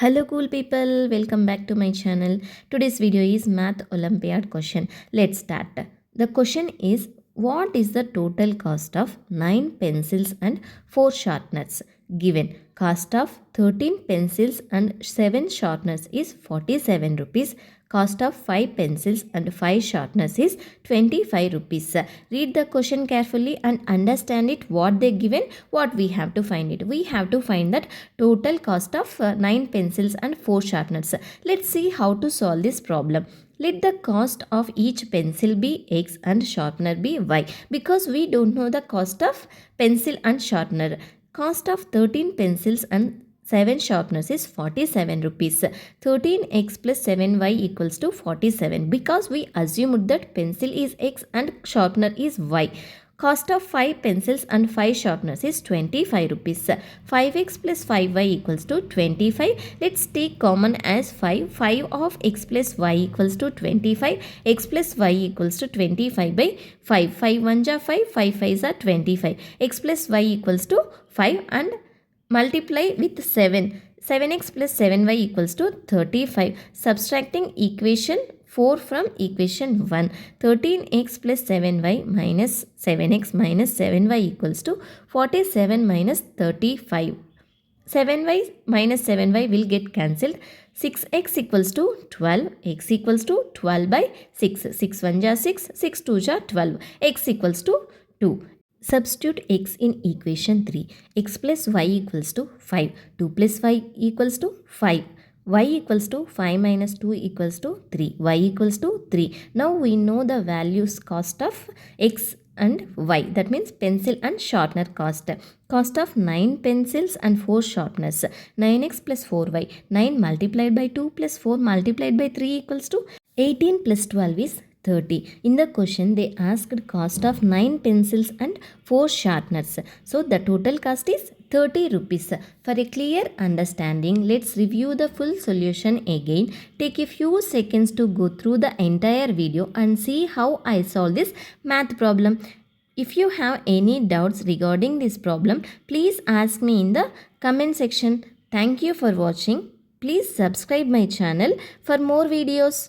Hello cool people, welcome back to my channel. Today's video is Math Olympiad question. Let's start. The question is, what is the total cost of 9 pencils and 4 sharpeners? Given cost of 13 pencils and 7 sharpeners is 47 rupees. Cost of 5 pencils and 5 sharpeners is 25 rupees. Read the question carefully and understand it, what they given, what we have to find it. We have to find that total cost of 9 pencils and 4 sharpeners. Let's see how to solve this problem. Let the cost of each pencil be x and sharpener be y, because we don't know the cost of pencil and sharpener. Cost of 13 pencils and 7 sharpeners is 47 rupees. 13x plus 7y equals to 47, because we assumed that pencil is x and sharpener is y. Cost of 5 pencils and 5 sharpeners is 25 rupees. 5x plus 5y equals to 25. Let's take common as 5. 5 of x plus y equals to 25. X plus y equals to 25 by 5. 5 1 ja 5. 5 5 are 25. X plus y equals to 5 and multiply with 7. 7x plus 7y equals to 35. Subtracting equation 4 from equation 1. 13x plus 7y minus 7x minus 7y equals to 47 minus 35. 7y minus 7y will get cancelled. 6x equals to 12. X equals to 12 by 6. 6 1 ja 6. 6 2 ja 12. X equals to 2. Substitute x in equation 3. X plus y equals to 5. 2 plus y equals to 5. Y equals to 5 minus 2 equals to 3. Y equals to 3. Now we know the values cost of x and y. That means pencil and sharpener cost. Cost of 9 pencils and 4 sharpeners. 9x plus 4y. 9 multiplied by 2 plus 4 multiplied by 3 equals to 18 plus 12 is 30. In the question they asked cost of 9 pencils and 4 sharpeners. So the total cost is 30 rupees. For a clear understanding, let's review the full solution again. Take a few seconds to go through the entire video and see how I solve this math problem. If you have any doubts regarding this problem, please ask me in the comment section. Thank you for watching. Please subscribe my channel for more videos.